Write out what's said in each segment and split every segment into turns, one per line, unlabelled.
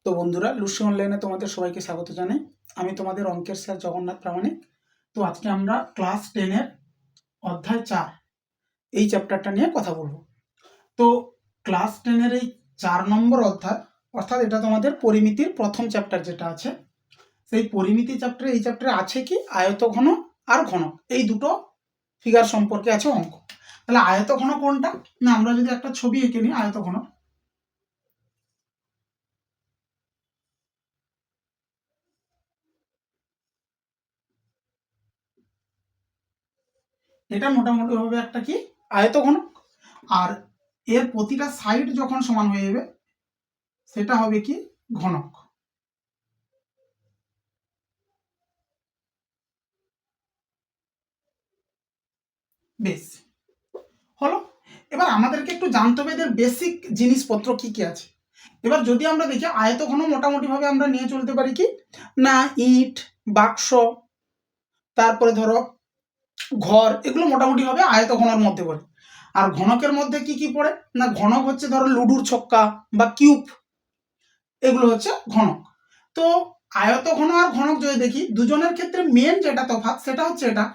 তো বন্ধুরা, লুসি অনলাইনে তোমাদের সবাইকে স্বাগত জানাই। আমি তোমাদের অঙ্কের স্যার জগন্নাথ প্রামাণিক। তো আজকে আমরা ক্লাস 10-এর অধ্যায় 4 এই চ্যাপ্টারটা নিয়ে কথা বলবো। তো ক্লাস 10-এর এই 4 নম্বর অধ্যায়, অর্থাৎ এটা তোমাদের পরিমিতির প্রথম চ্যাপ্টার যেটা আছে, সেই পরিমিতি চ্যাপ্টারে এই চ্যাপ্টারে আছে কি আয়তঘন আর ঘনক, এই দুটো ফিগার সম্পর্কে আছে অঙ্ক। তাহলে আয়তঘন কোনটা না, আমরা যদি একটা ছবি এঁকে নিই আয়তঘন, এটা মোটামুটি ভাবে একটা কি আয়তঘনক, আর এর প্রতিটা সাইড যখন সমান হয়ে যাবে সেটা হবে কি ঘনক। বেশ হলো। এবার আমাদেরকে একটু জানতে হবে এদের বেসিক জিনিসপত্র কি কি আছে। এবার যদি আমরা দেখি আয়তঘন মোটামুটি ভাবে আমরা নিয়ে চলতে পারি কি না, ইট, বাক্স, তারপরে ধরো ঘর, এগুলো মোটামুটি ভাবে আয়তঘনের মধ্যে পড়ে। আর ঘনকের মধ্যে কি কি পড়ে না, ঘনক হচ্ছে ধরো লুডুর ছক্কা বা কিউব, এগুলো হচ্ছে ঘনক। তো আয়তঘন আর ঘনক যদি দেখি, দুজনের ক্ষেত্রে মেন যেটা তফাৎ সেটা হচ্ছে এটা,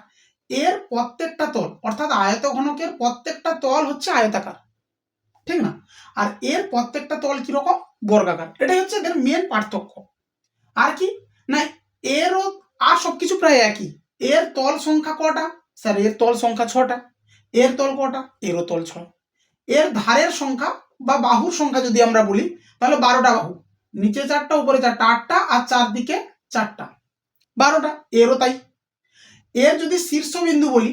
এর প্রত্যেকটা তল, অর্থাৎ আয়তঘনকের প্রত্যেকটা তল হচ্ছে আয়তাকার, ঠিক না? আর এর প্রত্যেকটা তল কিরকম, বর্গাকার। এটাই হচ্ছে এদের মেন পার্থক্য। আর কি না, এরও আর সবকিছু প্রায় একই। এর তল সংখ্যা কটা স্যার, এর তল সংখ্যা 6টা। এর তল কটা, এরও তল 6। এর ধারের সংখ্যা বা বাহুর সংখ্যা যদি আমরা বলি তাহলে 12টা বাহু, নিচে 4টা উপরে 4টা, 8টা, আর চারদিকে 4টা, 12টা। এরও তাই। এর যদি শীর্ষবিন্দু বলি,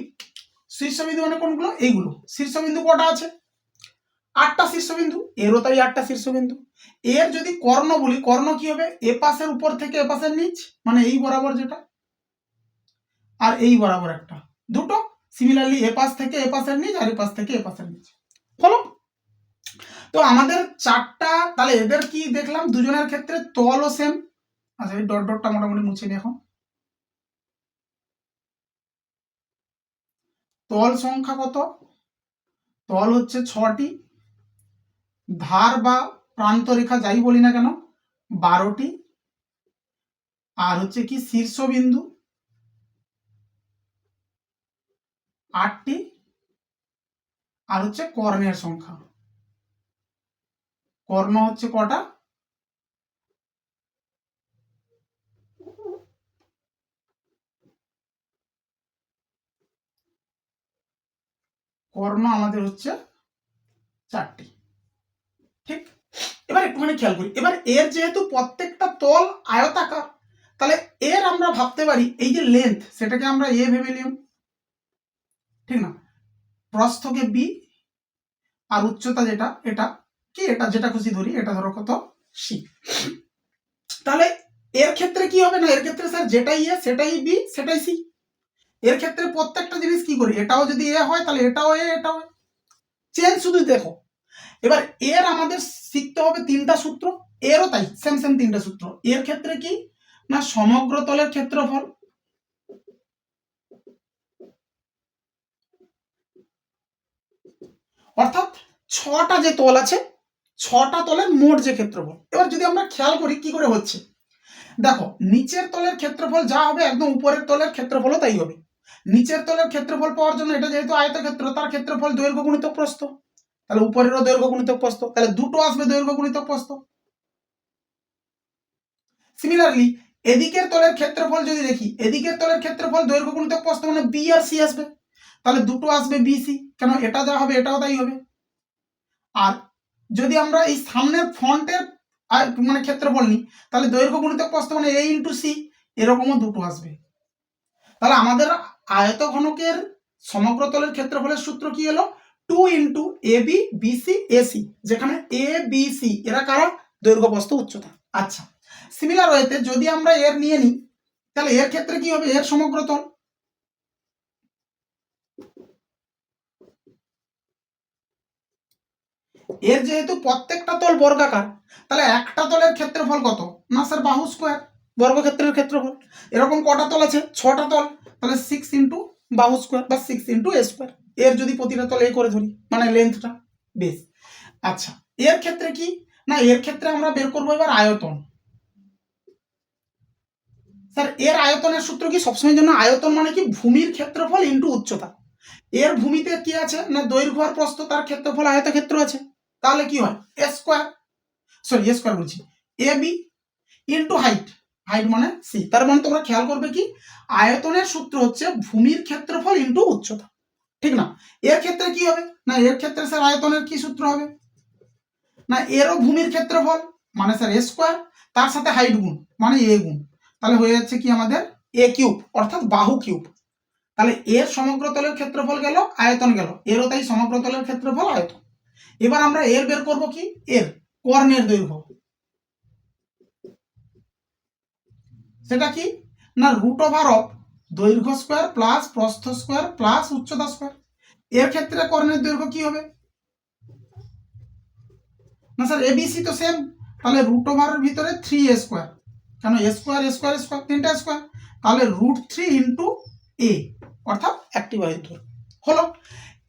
শীর্ষবিন্দু মানে কোনগুলো, এইগুলো শীর্ষবিন্দু কটা আছে, 8টা শীর্ষবিন্দু। এরও তাই 8টা শীর্ষবিন্দু। এর যদি কর্ণ বলি, কর্ণ কি হবে, এ পাশের উপর থেকে এ পাশের নিচ, মানে এই বরাবর যেটা, আর এই বরাবর একটা, দুটো। সিমিলারলি এ পাশ থেকে এ পাশের নিচ, আর এ পাশ থেকে এ পাশের নিচ। হলো। তো আমাদের 4টা, তাহলে এদের কি দেখলাম, দুজনের ক্ষেত্রে তলও সেম। আচ্ছা, এই ডট ডটটা মোটামুটি মুছে নিই এখন। তল সংখ্যা কত, তল হচ্ছে 6টি, ধার বা প্রান্ত রেখা যাই বলি না কেন 12টি, আর হচ্ছে কি শীর্ষবিন্দু 8টি, আর হচ্ছে কর্ণের সংখ্যা, কর্ণ হচ্ছে কটা, কর্ণ আমাদের হচ্ছে 4টি। ঠিক। এবার একটুখানি খেয়াল করি, এবার এর যেহেতু প্রত্যেকটা তল আয়তাকার, তাহলে এর আমরা ভাবতে পারি এই যে লেন্থ, সেটাকে আমরা এ ভেবে নিলাম, ঠিক না? প্রস্থকে বি, আর উচ্চতা যেটা, এটা কি, এটা যেটা খুশি ধরি, এটা ধরো কত, সি। তাহলে এর ক্ষেত্রে কি হবে না, এর ক্ষেত্রে স্যার যেটাই এ সেটাই বি সেটাই সি। এর ক্ষেত্রে প্রত্যেকটা জিনিস কি করি, এটাও যদি এ হয় তাহলে এটাও এ, এটাও চেঞ্জ শুধু দেখো। এবার এর আমাদের শিখতে হবে 3টা সূত্র, এরও তাই সেম সেম 3টা সূত্র। এর ক্ষেত্রে কি না, সমগ্র তলের ক্ষেত্রফল, অর্থাৎ 6টা যে তল আছে, 6টা তলের মোট যে ক্ষেত্রফল। এবার যদি আমরা খেয়াল করি কি করে হচ্ছে, দেখো নিচের তলের ক্ষেত্রফল যা হবে একদম উপরের তলের ক্ষেত্রফলও তাই হবে। নিচের তলের ক্ষেত্রফল পাওয়ার জন্য, এটা যেহেতু আয়তক্ষেত্র, তার ক্ষেত্রফল দৈর্ঘ্য গুণিতক প্রস্থ, তাহলে উপরেরও দৈর্ঘ্য গুণিতক প্রস্থ, তাহলে দুটো আসবে দৈর্ঘ্য গুণিতক প্রস্থ। সিমিলারলি এদিকের তলের ক্ষেত্রফল যদি দেখি, এদিকের তলের ক্ষেত্রফল দৈর্ঘ্য গুণিতক প্রস্থ, মানে বি আর সি আসবে, তাহলে দুটো আসবে বি সি, কেন এটা যা হবে এটাও তাই হবে। আর যদি আমরা এই সামনের ফ্রন্টের মানে ক্ষেত্রফল নিই, তাহলে দৈর্ঘ্য গুণিতক প্রস্থ মানে এ ইন্টু সি, এরকমও দুটো আসবে। তাহলে আমাদের আয়তঘনকের সমগ্র তলের ক্ষেত্রফলের সূত্র কি হলো, 2 into A B BC AC, যেখানে এ বি সি এরা কারা, দৈর্ঘ্য প্রস্থ উচ্চতা। আচ্ছা, সিমিলার ওয়েতে যদি আমরা এর নিয়ে নিই, তাহলে এর ক্ষেত্রে কি হবে, এর সমগ্র তল, এর যেহেতু প্রত্যেকটা তল বর্গাকার, তাহলে একটা তলের ক্ষেত্রফল কত না স্যার, বাহু স্কোয়ার, বর্গক্ষেত্রের ক্ষেত্রফল। এরকম কটা তল আছে, 6টা তল, তাহলে 6 ইন্টু বাহু স্কোয়ার বা 6 ইন্টু এ স্কোয়ার। এর যদি প্রতিটা তল এ করে ধরি, মানে লেন্থটা। বেশ। আচ্ছা, এর ক্ষেত্রে কি না এর ক্ষেত্রে আমরা বের করবো এবার আয়তন। স্যার এর আয়তনের সূত্র কি সবসময়ের জন্য? আয়তন মানে কি ভূমির ক্ষেত্রফল ইন্টু উচ্চতা। এর ভূমিতে কি আছে না দৈর্ঘ্য আর প্রস্থ, তার ক্ষেত্রফল আয়তক্ষেত্র আছে, তাহলে কি হয় এ স্কোয়ার, সরি এ স্কোয়ার বলছি, A B into height, height মানে সি। তার মানে তোমরা খেয়াল করবে কি আয়তনের সূত্র হচ্ছে ভূমির ক্ষেত্রফল ইন্টু উচ্চতা, ঠিক না? এর ক্ষেত্রে কি হবে না এর ক্ষেত্রে স্যার আয়তনের কি সূত্র হবে না এরও ভূমির ক্ষেত্রফল মানে স্যার এ স্কোয়ার, তার সাথে হাইট গুণ মানে এ গুণ, তাহলে হয়ে যাচ্ছে কি আমাদের এ কিউব অর্থাৎ বাহু কিউব। তাহলে এর সমগ্র তলের ক্ষেত্রফল গেল, আয়তন গেল, এরও তাই সমগ্র তলের ক্ষেত্রফল আয়তন। এবার আমরা এর বের করব কি এর কর্ণের দৈর্ঘ্য, সেটা কি না রুট ওভার অফ দৈর্ঘ্য স্কোয়ার প্লাস প্রস্থ স্কোয়ার প্লাস উচ্চতা স্কোয়ার। এর ক্ষেত্রে কর্ণের দৈর্ঘ্য কি হবে না স্যার এবিসি তো সেম, তাহলে রুট ওভারের ভিতরে 3 এ স্কোয়ার, কেন এ স্কোয়ার এ স্কোয়ার স্কোয়ার তিনটা স্কোয়ার, তাহলে রুট 3 ইন্টু এ অর্থাৎ একটি বাহুর দৈর্ঘ্য হলো।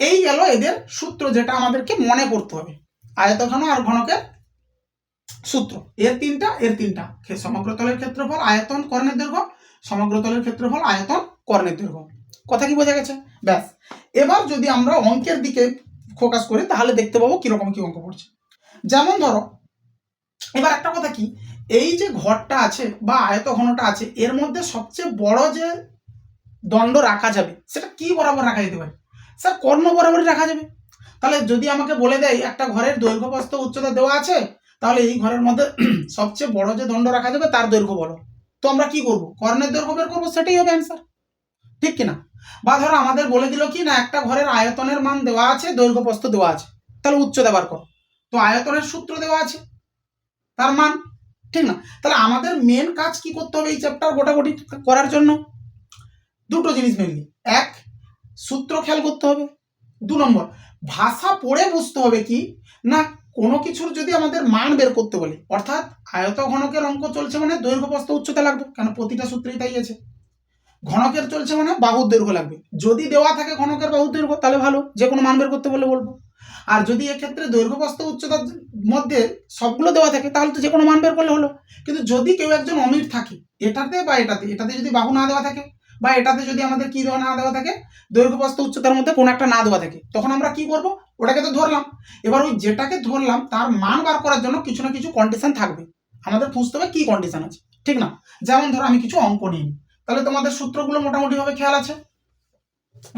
এই গেল এদের সূত্র যেটা আমাদেরকে মনে করতে হবে, আয়তঘন আর ঘনকের সূত্র। এর তিনটা সমগ্র তলের ক্ষেত্রফল আয়তন কর্ণের দৈর্ঘ্য, সমগ্র তলের ক্ষেত্রফল আয়তন কর্ণের দৈর্ঘ্য। কথা কি বোঝা গেছে? ব্যাস, এবার যদি আমরা অঙ্কের দিকে ফোকাস করি তাহলে দেখতে পাবো কিরকম কি অঙ্ক পড়ছে। যেমন ধরো এবার একটা কথা কি, এই যে ঘরটা আছে বা আয়ত ঘনটা আছে এর মধ্যে সবচেয়ে বড় যে দণ্ড রাখা যাবে সেটা কি বরাবর রাখা যেতে পারে? স্যার কর্ণ বরাবরই রাখা যাবে। তাহলে যদি আমাকে বলে দেয় একটা ঘরের দৈর্ঘ্য প্রস্থ উচ্চতা দেওয়া আছে, তাহলে এই ঘরের মধ্যে সবচেয়ে বড় যে দণ্ড রাখা যাবে তার দৈর্ঘ্য বলো, তো আমরা কি করব কর্ণের দৈর্ঘ্য বের করবো, সেটাই হবে অ্যান্সার, ঠিক কিনা? বা ধরো আমাদের বলে দিল কি না একটা ঘরের আয়তনের মান দেওয়া আছে, দৈর্ঘ্য প্রস্থ দেওয়া আছে, তাহলে উচ্চতা বার করো, তো আয়তনের সূত্র দেওয়া আছে তার মান, ঠিক না? তাহলে আমাদের মেন কাজ কি করতে হবে এই চ্যাপ্টার গোটাগুটি করার জন্য? দুটো জিনিস মেনলি, এক সূত্র খেয়াল করতে হবে, 2 নম্বর ভাষা পড়ে বুঝতে হবে কি না কোনো কিছুর যদি আমাদের মান বের করতে বলে, অর্থাৎ আয়ত ঘনকের অঙ্ক চলছে মানে দৈর্ঘ্য প্রস্থ উচ্চতা লাগবে, কারণ প্রতিটা সূত্রেই তাই আছে। ঘনকের চলছে মানে বাহুর দৈর্ঘ্য লাগবে, যদি দেওয়া থাকে ঘনকের বাহুর দৈর্ঘ্য তাহলে ভালো, যে কোনো মান বের করতে বলে বলবো। আর যদি এক্ষেত্রে দৈর্ঘ্য প্রস্থ উচ্চতার মধ্যে সবগুলো দেওয়া থাকে তাহলে তো যে কোনো মান বের করলে হলো। কিন্তু যদি কেউ একজন অমির থাকে এটাতে বা এটাতে যদি বাহু না দেওয়া থাকে বা এটাতে যদি আমাদের কি দেওয়া না দেওয়া থাকে দৈর্ঘ্য প্রস্থ উচ্চতার মধ্যে কোনো একটা না দেওয়া থাকে, তখন আমরা কি করব ওটাকে তো ধরলাম, এবার ওই যেটাকে ধরলাম তার মান বার করার জন্য কিছু না কিছু কন্ডিশন থাকবে, আমাদের বুঝতে হবে কি কন্ডিশন আছে, ঠিক না? যেমন ধরো আমি কিছু অঙ্ক নিই, তাহলে তোমাদের সূত্রগুলো মোটামুটি ভাবে খেয়াল আছে।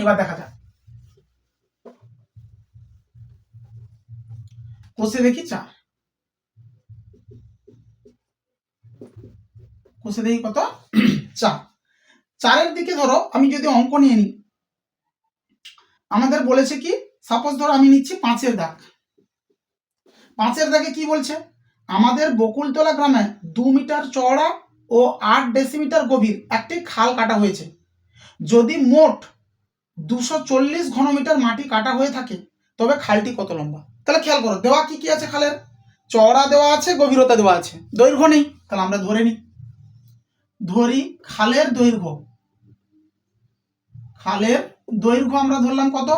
এবার দেখা যাক কোষে দেখি 4, কোষে দেখি কত 4, 4-এর দিকে ধরো আমি যদি অঙ্ক নিয়ে নিই, আমাদের বলেছে কি সাপোজ ধরো আমি নিচ্ছি 5-এর দাগ, 5-এর দাগে কি বলছে আমাদের বকুলতলা গ্রামে 2 মিটার চওড়া ও 8 ডেসিমিটার গভীর একটি খাল কাটা হয়েছে, যদি মোট 240 ঘনমিটার মাটি কাটা হয়ে থাকে তবে খালটি কত লম্বা? তাহলে খেয়াল করো দেওয়া কি কি আছে, খালের চওড়া দেওয়া আছে, গভীরতা দেওয়া আছে, দৈর্ঘ্য নেই, তাহলে আমরা ধরে নিই, ধরি খালের দৈর্ঘ্য, খালের দৈর্ঘ্য আমরা ধরলাম কত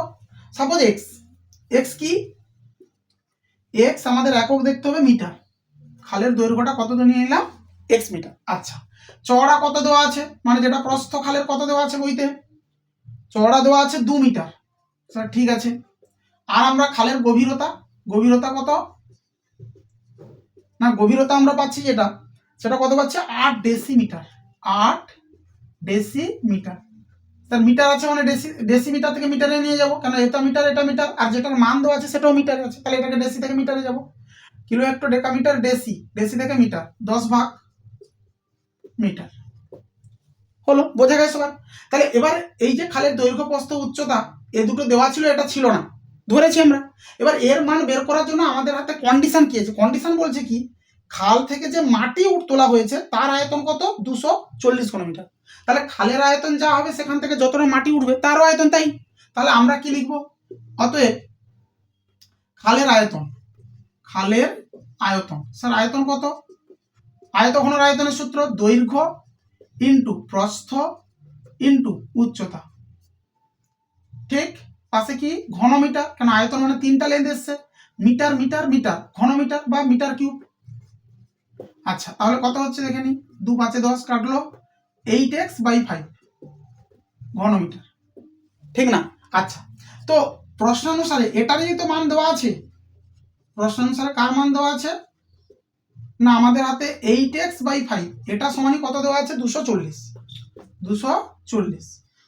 সাপোজ এক্স, এক্স কি এক্স আমাদের একক দেখতে হবে মিটার, খালের দৈর্ঘ্যটা কত নিয়ে নিলাম এক্স মিটার। আচ্ছা চওড়া কত দেওয়া আছে মানে যেটা প্রস্থ খালের কত দেওয়া আছে বইতে, চওড়া দেওয়া আছে 2 মিটার, স্যার ঠিক আছে। আর আমরা খালের গভীরতা, গভীরতা কত না গভীরতা আমরা পাচ্ছি যেটা সেটা কত পাচ্ছি 8 ডেসিমিটার, 8 ডেসিমিটার, তার মিটার আছে মানে ডেসিমিটার থেকে মিটারে নিয়ে যাবো, কেন এটা মিটার আর যেটার মান দেওয়া আছে সেটাও মিটারে আছে, তাহলে এটাকে ডেসি থেকে মিটারে যাব, kilo hectare decametre deci, deci থেকে মিটার 10 ভাগ মিটার হলো, বোঝা গেছে সবার? তাহলে এবার এই যে খালের দৈর্ঘ্য প্রস্থ উচ্চতা এ দুটো দেওয়া ছিল, এটা ছিল না ধরেছি আমরা, এবার এর মান বের করার জন্য আমাদের হাতে কন্ডিশন কি আছে, কন্ডিশন বলছে কি খাল থেকে যে মাটি তোলা হয়েছে তার আয়তন কত 240 ঘনমিটার, তাহলে খালের আয়তন যা হবে সেখান থেকে যতটা মাটি উঠবে তারও আয়তন তাই, তাহলে আমরা কি লিখবো অতএব খালের আয়তন, খালের আয়তন স্যার আয়তন কত, আয়তঘনের আয়তনের সূত্র দৈর্ঘ্য ইন্টু প্রস্থ ইন্টু উচ্চতা, ঠিক পাশে কি ঘনমিটার, কেন আয়তন মানে 3টা লেন্থ এসছে, মিটার মিটার মিটার, ঘনমিটার বা মিটার কিউব। আচ্ছা, তাহলে কত হচ্ছে দেখে নি, 2 5 10 কাটলো 8x/5 ঘনমিটার, ঠিক না? আচ্ছা, তো প্রশ্ন অনুসারে এটারই তো মান দেওয়া আছে, প্রশ্ন অনুসারে কার মান দেওয়া আছে না আমাদের হাতে 8x/5, এটা সমানই কত দেওয়া আছে 240, 240।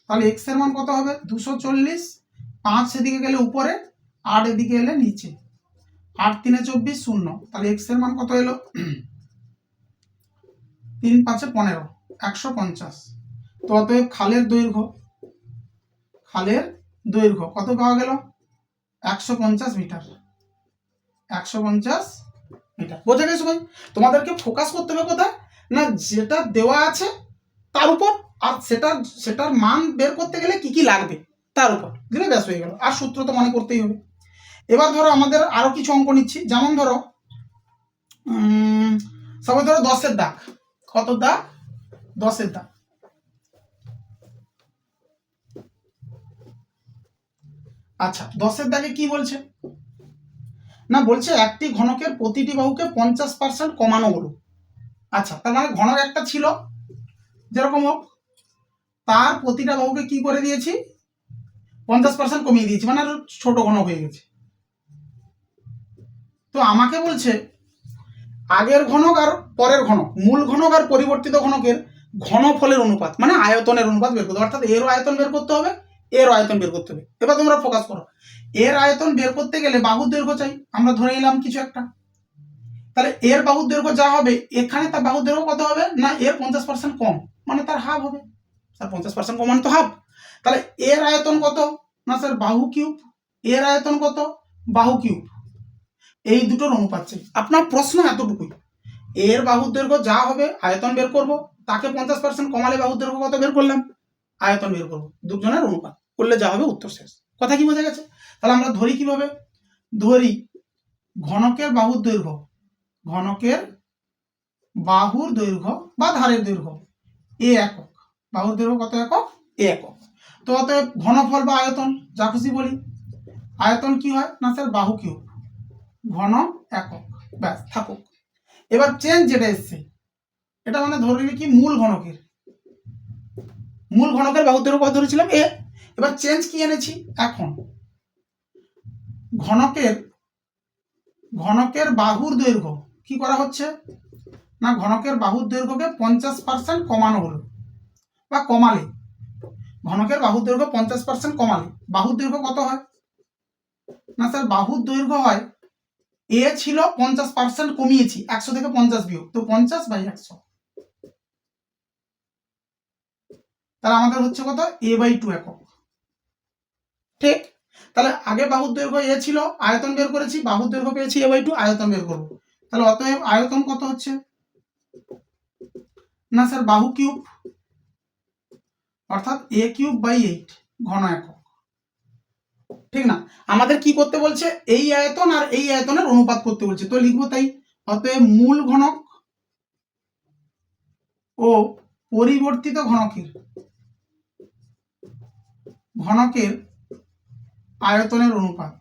তাহলে x এর মান কত হবে 240, 5 এদিকে গেলে উপরে, 8 এদিকে এলে নিচে, 8 3 24 0, তাহলে x এর মান কত এলো 3 5 15, 150। তো অতএব খালের দৈর্ঘ্য কত পাওয়া গেল 150 মিটার, 150 মিটার। বোঝা গেছে ভাই? তোমাদেরকে ফোকাস করতে হবে কোথায় না যেটা দেওয়া আছে তার উপর, আর সেটার মান বের করতে গেলে কি কি লাগবে তার উপর দিলে ব্যাস হয়ে গেল, আর সূত্র তো মনে করতেই হবে। এবার ধরো আমাদের আরো কিছু অঙ্ক নিচ্ছি, যেমন ধরো সবাই ধরো 10-এর দাগ, কত দাগ 10-এর দাগ। আচ্ছা, 10-এর দাগে কি বলছে না বলছে একটি ঘনকের প্রতিটি বাহুকে 50% কমানো হলো। আচ্ছা, তার মানে ঘনক একটা ছিল যেরকম হোক, তার প্রতিটা বাহুকে কি করে দিয়েছি 50% কমিয়ে দিয়েছি, মানে আরো ছোট ঘনক হয়ে গেছে। তো আমাকে বলছে আগের ঘনক আর পরের ঘনক, মূল ঘনক আর পরিবর্তিত ঘনকের ঘনফলের অনুপাত মানে আয়তনের অনুপাত বের করতে হবে, অর্থাৎ এরও আয়তন বের করতে হবে, এর আয়তন বের করতে হবে। এবার তোমরা ফোকাস করো, এর আয়তন বের করতে গেলে বাহুর দৈর্ঘ্য চাই, আমরা ধরে নিলাম কিছু একটা, তাহলে এর বাহুর দৈর্ঘ্য যা হবে এখানে তার বাহুর দৈর্ঘ্য কত হবে না এর 50% কম, মানে তার হাফ হবে, স্যার 50% কম মানে তো হাফ। তাহলে এর আয়তন কত না স্যার বাহু কিউব, এর আয়তন কত বাহু কিউব, এই দুটোর অনুপাত চাই। আপনার প্রশ্ন এতটুকুই, এর বাহুর দৈর্ঘ্য যা হবে আয়তন বের করব, তাকে 50% কমালে বাহুর দৈর্ঘ্য কত বের করলাম আয়তন বের করবো, দুজনের অনুপাত করলে যা হবে উত্তর শেষ। কথা কি বোঝা গেছে? তাহলে আমরা ধরি কিভাবে, ধরি ঘনকের বাহুর দৈর্ঘ্য, ঘনকের বাহুর দৈর্ঘ্য বা ধারের দৈর্ঘ্য এ একক, বাহুর দৈর্ঘ্য কত একক এ একক। তো অতএব ঘনফল বা আয়তন যা খুশি বলি, আয়তন কি হয় না স্যার বাহু কিউব ঘন একক, ব্যাস থাকুক। এবার চেঞ্জ যেটা এসছে এটা মানে ধরে নিলে কি মূল ঘনকের বাহুর দৈর্ঘ্য কত ধরেছিলাম এ, এবার চেঞ্জ কি এনেছি এখন ঘনকের বাহুর দৈর্ঘ্য কি করা হচ্ছে না ঘনকের বাহুর দৈর্ঘ্যকে 50% কমানো হলো বা কমালে, ঘনকের বাহুর দৈর্ঘ্য 50% কমালে বাহুর দৈর্ঘ্য কত হয় না স্যার বাহুর দৈর্ঘ্য হয় এ ছিল 50% কমিয়েছি 100 থেকে 50 বিয়োগ, তো 50/100, তাহলে আমাদের হচ্ছে কত a/2 একক, ঠিক? তাহলে আগে বাহুর দৈর্ঘ্য এ ছিল, আয়তন বের করেছি, বাহুর দৈর্ঘ্য পেয়েছি a/2, আয়তন বের করব। তাহলে অতএব আয়তন কত হচ্ছে না স্যার বাহু কিউব, অর্থাৎ a³/8 ঘন একক, ঠিক না? আমাদের কি করতে বলছে এই আয়তন আর এই আয়তনের অনুপাত করতে বলছে, তো লিখবো তাই। অতএব মূল ঘনক ও পরিবর্তিত ঘনকের আয়তনের অনুপাত,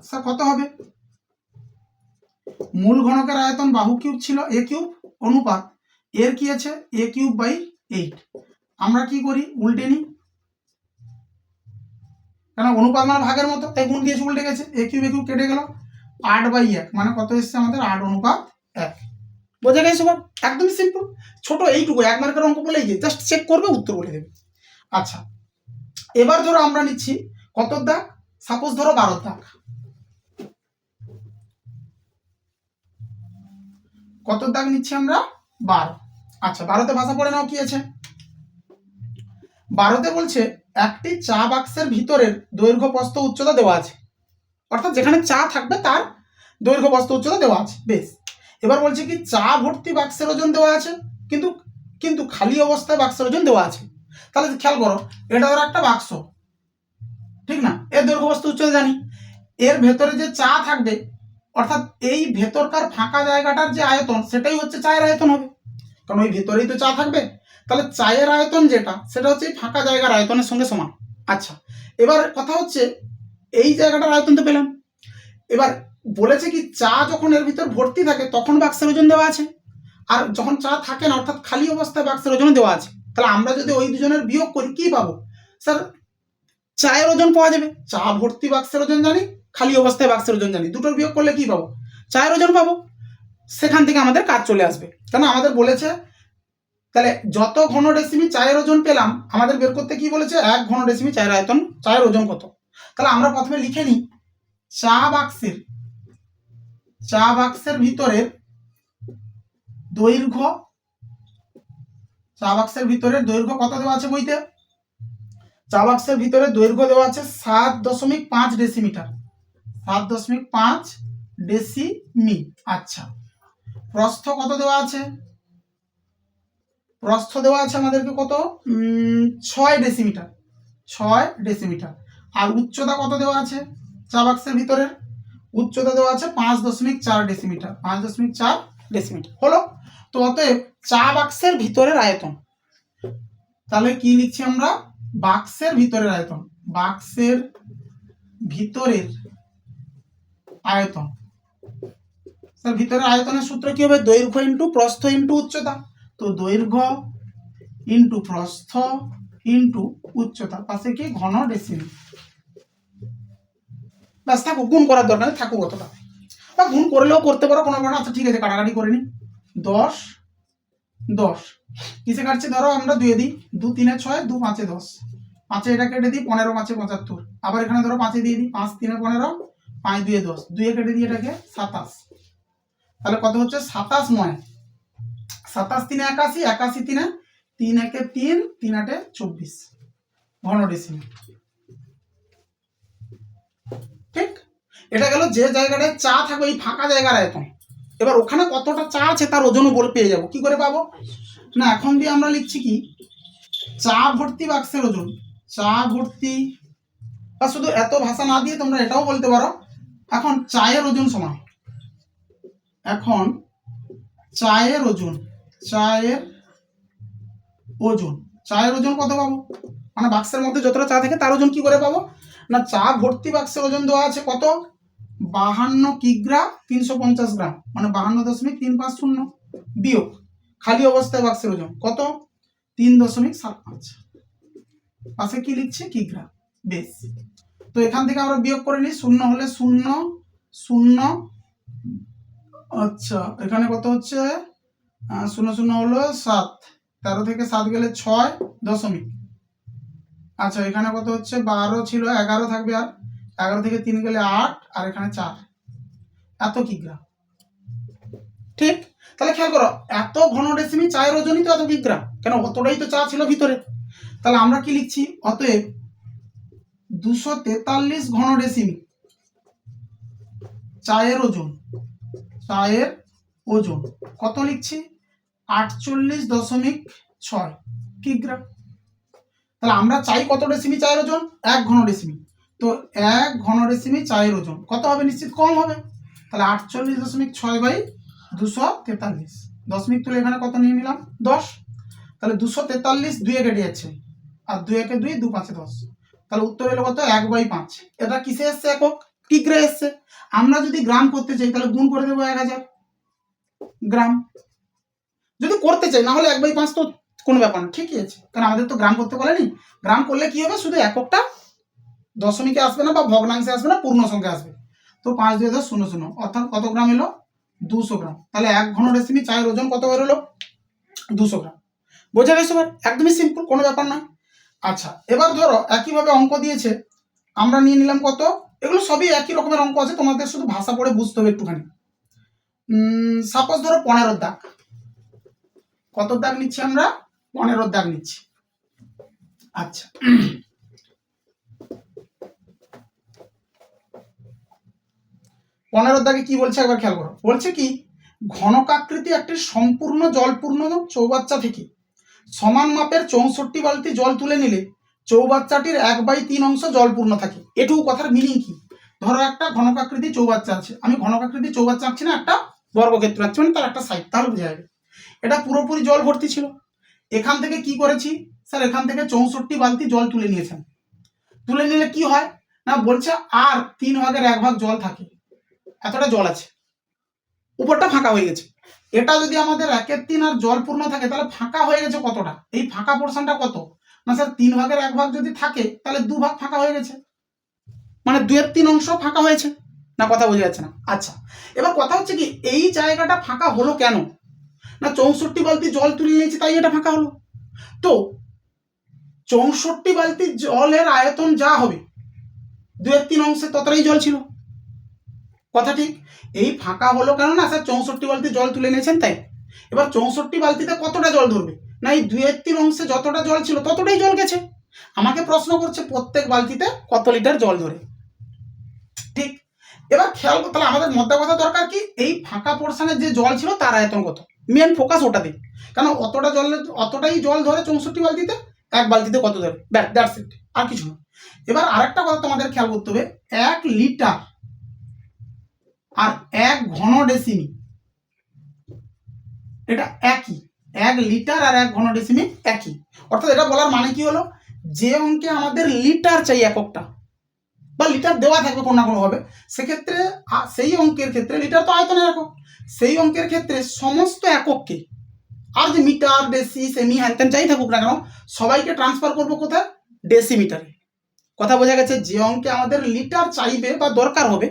স্যার কত হবে মূল ঘনকের আয়তন বাহু কিউব ছিল a³ অনুপাত এর কি আছে a³/8, আমরা কি করি উল্টে নিই, কেন অনুপাত মানে ভাগের মতো তাই গুণ দিয়েছি উল্টে গেছে, a³ কেটে গেল, 8/1 মানে কত এসছে আমাদের 8:1। বোঝা গেছে সবার? একদমই সিম্পল, ছোট এইটুকু 1 মার্কের অঙ্ক বলেই যে জাস্ট চেক করবে উত্তর বলে দেবে। আচ্ছা, এবার ধরো আমরা নিচ্ছি কত দাগ, সাপোজ ধরো 12 দাগ, কত দাগ নিচ্ছি আমরা 12। আচ্ছা 12তে ভাষা পড়ে নাও কি আছে, 12তে বলছে একটি চা বাক্সের ভিতরের দৈর্ঘ্য প্রস্থ উচ্চতা দেওয়া আছে, অর্থাৎ যেখানে চা থাকবে তার দৈর্ঘ্য প্রস্থ উচ্চতা দেওয়া আছে, বেশ। এবার বলছে কি চা ভর্তি বাক্সের ওজন দেওয়া আছে, কিন্তু খালি অবস্থায় বাক্সের ওজন দেওয়া আছে। তাহলে খেয়াল করো এটা ধরো একটা বাক্স, ঠিক না, এর দৈর্ঘ্য প্রস্থ উচ্চতা জানি, এর ভেতরে যে চা থাকবে অর্থাৎ এই ভেতরকার ফাঁকা জায়গাটার যে আয়তন সেটাই হচ্ছে চায়ের আয়তন হবে, কারণ ওই ভেতরেই তো চা থাকবে, তাহলে চায়ের আয়তন যেটা সেটা হচ্ছে ফাঁকা জায়গার আয়তনের সঙ্গে সমান। আচ্ছা, এবার কথা হচ্ছে এই জায়গাটার আয়তন তো পেলাম। এবার বলেছে কি চা যখন এর ভিতর ভর্তি থাকে তখন বাক্সের ওজন দেওয়া আছে, আর যখন চা থাকে না অর্থাৎ খালি অবস্থায় বাক্সের ওজন দেওয়া আছে। তাহলে আমরা যদি ওই দুজনের বিয়োগ করি কি পাবো স্যার? চায়ের ওজন পাওয়া যাবে। চা ভর্তি বাক্সের ওজন জানি, খালি অবস্থায় বাক্সের ওজন জানি, দুটোর বিয়োগ করলে কি পাবো? চায়ের ওজন পাবো। সেখান থেকে আমাদের কাজ চলে আসবে, কেন আমাদের বলেছে তাহলে যত ঘন ডেসিমি চায়ের ওজন পেলাম আমাদের বের করতে কি বলেছে? 1 ঘন ডেসিমি চায়ের আয়তন, চায়ের ওজন কত। তাহলে আমরা প্রথমে লিখে নিই চা বাক্সের ভিতরের দৈর্ঘ্য, চা বাক্সের ভিতরের দৈর্ঘ্য কত দেওয়া আছে বইতে? চা বাক্সের ভিতরে দৈর্ঘ্য দেওয়া আছে 7.5 ডেসিমিটার, 7.5 ডেসিমি। আচ্ছা, প্রস্থ কত দেওয়া আছে? প্রস্থ দেওয়া আছে আমাদেরকে কত? 6 ডেসিমিটার, 6 ডেসিমিটার। আর উচ্চতা কত দেওয়া আছে? চা বাক্সের ভিতরের উচ্চতা দেওয়া আছে 5.4 ডেসিমিটার, 5.4 ডেসিমিটার হলো। তো অতএব চা বাক্সের ভিতরের আয়তন, তাহলে কি লিখছি আমরা? বাক্সের ভিতরের আয়তন, বাক্সের ভিতরের আয়তন। স্যার ভিতরের আয়তনের সূত্র কি হবে? দৈর্ঘ্য ইন্টু প্রস্থ ইন্টু উচ্চতা। তো দৈর্ঘ্য ইন্টু প্রস্থ ইন্টু উচ্চতা, পাশে কি ঘন ডেসিমি। ব্যাস, থাকুক, গুণ করার দরকার নেই, থাকুক অতটা, বা গুণ করলেও করতে পারো কোনো ব্যাপার। আচ্ছা ঠিক আছে, কাটাকাটি করে নি। 10 10 কিসে কাটছে? ধরো আমরা 2 দিই, 2 3 6, 2 5 10, 5 এটা কেটে দিই, 15 5 75। আবার এখানে ধরো 5 দিয়ে দিই, 5 3 15, 5 2 10, 2 কেটে দিই এটাকে 27। তাহলে কত হচ্ছে? 27 9, 27 3 81, 81 3 3 1 3, 3 8 24 ঘন ডেসিমি। ঠিক, এটা গেল যে জায়গাটায় চা থাকবে এই ফাঁকা জায়গার আয়তন। এবার ওখানে কতটা চা আছে তার ওজনও বলে পেয়ে যাবো। কি করে পাবো? না এখন দিয়ে আমরা লিখছি কি? চা ভর্তি বাক্সের ওজন, চা ভর্তি, বা শুধু এত ভাষা না দিয়ে তোমরা এটাও বলতে পারো এখন চায়ের ওজন সমান, এখন চায়ের ওজন, চায়ের ওজন, চায়ের ওজন কত পাবো? মানে বাক্সের মধ্যে যতটা চা থাকে তার ওজন কি করে পাবো? না চা ভর্তি বাক্সের ওজন দেওয়া আছে কত? 52 কিগ্রা 350 গ্রাম, মানে 52.350 বিয়োগ খালি অবস্থায় বাক্সের ওজন কত? 3.75। পাশে কি লিখছে? কিগ্রা। বেশ, তো এখান থেকে আমরা বিয়োগ করে নিই। 0 হলে 0 0, আচ্ছা এখানে কত হচ্ছে? 0 0 হলো 7, 13 থেকে 7 গেলে 6 দশমিক। আচ্ছা এখানে কত হচ্ছে? 12 ছিল, 11 থাকবে, আর 11 থেকে 3 গেলে 8, আর এখানে 4, এত কিগ্রা। ঠিক, তাহলে খেয়াল করো, এত ঘন ডেসিমি চায়ের ওজনই তো এত কিগ্রা, কেন অতটাই তো চা ছিল ভিতরে। তাহলে আমরা কি লিখছি? অতএব 243 ঘন ডেসিমি চায়ের ওজন, চায়ের ওজন কত লিখছি? 48.6 কিগ্রা। তাহলে আমরা চাই কত ডেসিমি চায়ের ওজন? 1 ঘন ডেসিমি। তো 1 ঘন ডেসিমি চায়ের ওজন কত হবে? নিশ্চিত কম হবে। তাহলে 48.6 বাই 243, দশমিক তুলে এখানে কত নিয়ে নিলাম? 10। তাহলে 243 2 কেটে যাচ্ছে, আর 2 1 2, 2 5 10। তাহলে উত্তর এলো কত? 1/5। এটা কিসে এসছে? একক, কিগ্রা এসছে। আমরা যদি গ্রাম করতে চাই তাহলে গুণ করে দেবো 1000 গ্রাম, যদি করতে চাই, না হলে 1/5 তো কোনো ব্যাপার না, ঠিকই আছে, কারণ আমাদের তো গ্রাম করতে বলেনি। গ্রাম করলে কি হবে? শুধু এককটা দশমিকে আসবে না বা ভগ্নাংশে আসবে না, পূর্ণ সংখ্যা আসবে। তো 5 2 10 0 0, অর্থাৎ কত গ্রাম এলো? 200 গ্রাম। তাহলে 1 ঘন ডেসিমি চায়ের ওজন কত বেরোলো? 200 গ্রাম। বোঝা গেছে? একদমই সিম্পল, কোনো ব্যাপার নয়। আচ্ছা এবার ধরো একইভাবে অঙ্ক দিয়েছে, আমরা নিয়ে নিলাম কত? এগুলো সবই একই রকমের অঙ্ক আছে, তোমাদের শুধু ভাষা পড়ে বুঝতে হবে একটুখানি। সাপোজ ধরো 15 দাগ, কত দাগ নিচ্ছি আমরা? 15 দাগ নিচ্ছি। আচ্ছা 15 দাগে কি বলছে একবার খেয়াল করো। বলছে কি? ঘনকাকৃতি একটি সম্পূর্ণ জলপূর্ণ চৌবাচ্চা থেকে সমান মাপের 64 বালতি জল তুলে নিলে চৌবাচ্চাটির 1/3 অংশ জলপূর্ণ থাকে। এটুকু কথার মিনিং কি? ধরো একটা ঘনকাকৃতি চৌবাচ্চা আছে, আমি ঘনকাকৃতি চৌবাচ্চা আঁকছি না, একটা বর্গক্ষেত্র আঁকছি, মানে তার একটা সাইড, তাহলে বোঝা যাবে। এটা পুরোপুরি জল ভর্তি ছিল। এখান থেকে কি করেছি? স্যার এখান থেকে 64 বালতি জল তুলে নিয়েছেন। তুলে নিলে কি হয়? না বলছে আর 3/1 জল থাকে, এতটা জল আছে, উপরটা ফাঁকা হয়ে গেছে। এটা যদি আমাদের 1/3 আর জল পূর্ণ থাকে তাহলে ফাঁকা হয়ে গেছে কতটা, এই ফাঁকা পোর্শনটা কত, না স্যার 3/1 যদি থাকে তাহলে 2 ভাগ ফাঁকা হয়ে গেছে, মানে 2/3 অংশ ফাঁকা হয়েছে। না কথা বোঝা যাচ্ছে না? আচ্ছা, এবার কথা হচ্ছে কি এই জায়গাটা ফাঁকা হলো কেন, না 64 বালতি জল তুলে নিয়েছি তাই এটা ফাঁকা হলো। তো 64 বালতি জলের আয়তন যা হবে 2/3 অংশে ততটাই জল ছিল, কথা ঠিক। এই ফাঁকা হলো কেন, না স্যার 64 বালতি জল তুলে নিয়েছেন তাই। এবার 64 বালতিতে কতটা জল ধরবে, না এই 2/3 অংশে যতটা জল ছিল ততটাই জল গেছে। আমাকে প্রশ্ন করছে প্রত্যেক বালতিতে কত লিটার জল ধরে, ঠিক। এবার খেয়াল, তাহলে আমাদের মধ্যে কথা দরকার কি এই ফাঁকা পোর্শনের যে জল ছিল তার আয়তন কত, মেন ফোকাস ওটা দিই, কারণ অতটাই জল ধরে 64 বালতিতে, এক বালতিতে কত ধরে, দ্যাটস ইট, আর কিছু না। এবার আরেকটা কথা তোমাদের খেয়াল করতে হবে, 1 লিটার আর 1 ঘন ডেসিমি এটা একই, 1 লিটার আর 1 ঘন ডেসিমি একই। অর্থাৎ এটা বলার মানে কি হলো, যে অঙ্কে আমাদের লিটার চাই এককটা, বা লিটার দেওয়া থাকবে কোনো না কোনো ভাবে, সেক্ষেত্রে সেই অঙ্কের ক্ষেত্রে লিটার তো আয়তনের একক, সেই অঙ্কের ক্ষেত্রে সমস্ত একককে, আর যে মিটার ডেসি সেমি হ্যানত্যান যাই থাকুক না কেন, সবাইকে ট্রান্সফার করবো কোথায়, ডেসিমিটারে। কথা বোঝা গেছে? যে অঙ্কে আমাদের লিটার চাইবে বা দরকার হবে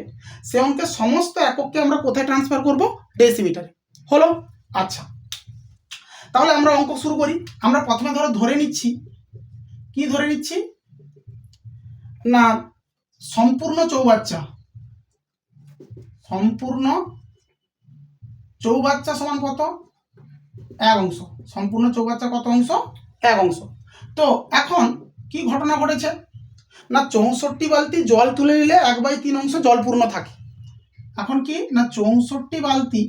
সে অঙ্কে সমস্ত একককে আমরা কোথায় ট্রান্সফার করব, ডেসিমিটারে। হলো? আচ্ছা, তাহলে আমরা অঙ্ক শুরু করি। আমরা প্রথমে ধরে নিচ্ছি, কি ধরে নিচ্ছি, না সম্পূর্ণ চৌবাচ্চা, সম্পূর্ণ চৌবাচ্চা সমান কত, 1 অংশ। সম্পূর্ণ চৌবাচ্চা কত অংশ, 1 অংশ। তো এখন কি ঘটনা ঘটেছে, না 64 বালতি জল তুলে নিলে 1/3 অংশ জল পূর্ণ থাকে। এখন কি, না 64 বালতি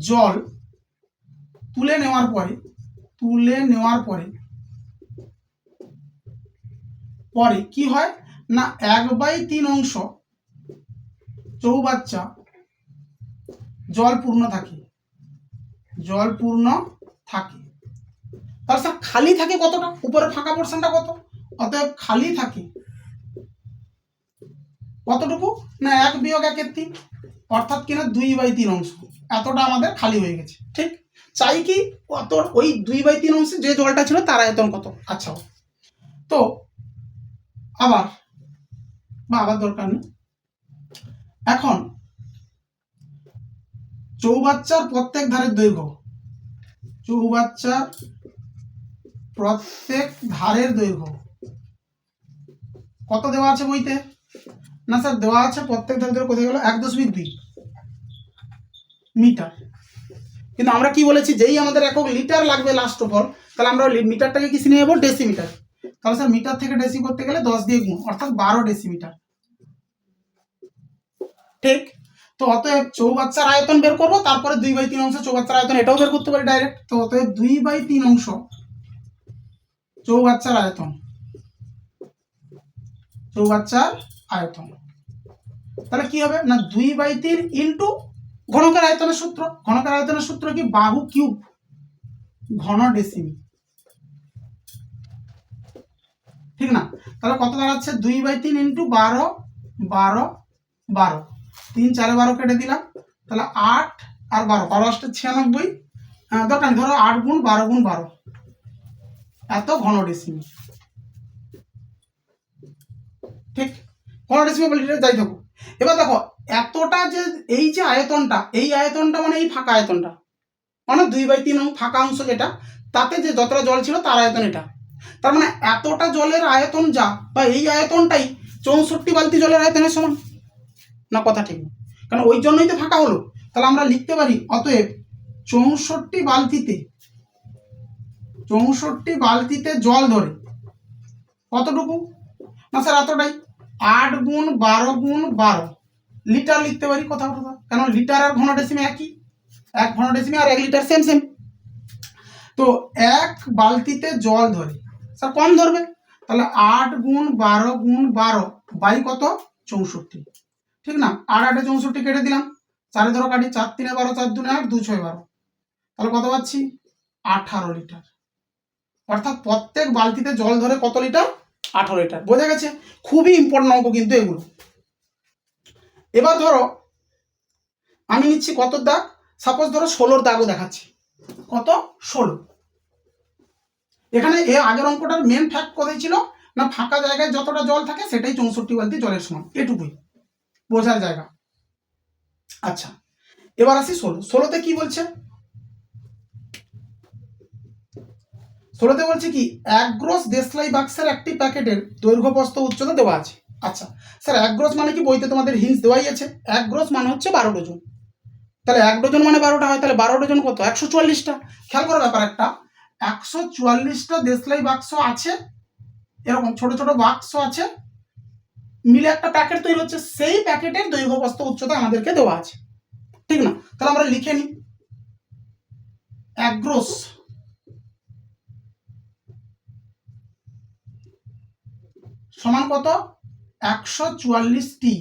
জল তুলে নেওয়ার পরে কি হয়, না 1/3 অংশ চৌবাচ্চা জল পূর্ণ থাকে, তাহলে স্যার খালি থাকে কতটা, উপরে ফাঁকা পোর্শনটা কত, অতএব খালি থাকে কতটুকু, না 1 বিয়োগ 1/3, অর্থাৎ কিনা 2/3 অংশ, এতটা আমাদের খালি হয়ে গেছে, ঠিক। চাই কি কত, ওই 2/3 অংশে যে জলটা ছিল তার আয়তন কত। আচ্ছা, তো আবার দরকার নেই, এখন চৌবাচ্চার প্রত্যেক ধারের দৈর্ঘ্য, কত দেওয়া আছে বইতে, না স্যার দেওয়া আছে প্রত্যেক ধারের দৈর্ঘ্য কোথায় গেল, 1.2 মিটার। কিন্তু আমরা কি বলেছি, যেই আমাদের একক লিটার লাগবে লাস্ট অফ অল, তাহলে আমরা মিটারটাকে কি নিয়ে যাবো, ডেসিমিটার। তাহলে স্যার মিটার থেকে ডেসি করতে গেলে 10 দিয়ে গুণ, অর্থাৎ 12 ডেসিমিটার, ঠিক। তো অতএব চৌবাচ্চার আয়তন বের করবো, তারপরে 2/3 অংশ চৌবাচ্চার আয়তন এটাও বের করতে পারি ডাইরেক্ট। তো অতএব 2/3 অংশ চৌবাচ্চার আয়তন, তাহলে কি হবে, না 2/3 ইন্টু ঘনকের আয়তনের সূত্র কি, বাহু কিউব ঘন ডেসিমি, ঠিক না। তাহলে কত দাঁড়াচ্ছে, 2/3 ইন্টু 12 12 12, 3 4 12 কেটে দিলাম, তাহলে 8 আর 12 12 8 96, দরকার নেই, ধরো 8 গুণ 12 গুণ 12, এত ঘন ডেসিমি, ঠিক। ঘন ডেসিমি বলি যাই থাকো। এবার দেখো এতটা যে এই যে আয়তনটা, এই আয়তনটা মানে এই ফাঁকা আয়তনটা, মানে 2/3 ফাঁকা অংশ যেটা, তাতে যে যতটা জল ছিল তার আয়তন এটা, তার মানে এতটা জলের আয়তন যা, বা এই আয়তনটাই 64 বালতি জলের আয়তনের সমান, না কথা ঠিক না, কারণ ওই জন্যই তো ফাঁকা হলো। তাহলে আমরা লিখতে পারি অতএব 64 বালতিতে জল ধরে কতটুকু, না স্যার এতটাই, 8 গুণ 12 গুণ 12 লিটার লিখতে পারি, কথা, কারণ লিটার আর ঘন ডেসিমি একই, 1 ঘন ডেসিমি আর 1 লিটার সেম। তো 1 বালতিতে জল ধরে, স্যার কম ধরবে, তাহলে 8 গুণ 12 গুণ 12 বাই কত, 64, ঠিক না। 8 8 64 কেটে দিলাম, 4 ধরো কাটি, 4 3 12, 4 2 8, 2 6 12, তাহলে কত পাচ্ছি, 18 লিটার। অর্থাৎ প্রত্যেক বালতিতে জল ধরে কত লিটার, 18 লিটার। বোঝা গেছে? খুবই ইম্পর্টেন্ট অঙ্ক কিন্তু এগুলো। এবার ধরো আমি নিচ্ছি কত দাগ, সাপোজ ধরো 16 দাগও দেখাচ্ছি। কত? 16। এখানে আগের অঙ্কটার মেন ফ্যাক্ট কোথায় ছিল না, ফাঁকা জায়গায় যতটা জল থাকে সেটাই 64 বালতি জলের সমান, এটুকুই বোঝার জায়গা। আচ্ছা, এবার আসি 16তে কি বলছে? 16তে বলছে কি, 1 গ্রস দেশলাই বাক্সের একটি প্যাকেটের দৈর্ঘ্য প্রস্থ উচ্চতা দেওয়া আছে। আচ্ছা স্যার 1 গ্রস মানে কি? বইতে তোমাদের হিন্টস দেওয়াই আছে। 1 গ্রস মানে হচ্ছে 12 ডজন। তাহলে 1 ডজন মানে 12টা হয়, তাহলে 12 ডজন কত? 144টা। খেয়াল করো ব্যাপার একটা, 144টা দেশলাই বাক্স আছে, এরকম ছোট ছোট বাক্স আছে, মিলে একটা প্যাকেট তৈরি হচ্ছে। সেই প্যাকেটের দৈর্ঘ্য প্রস্থ উচ্চতা আমাদেরকে দেওয়া আছে, ঠিক না? তাহলে আমরা লিখে নিই 1 গ্রস সমান কত? 144টি।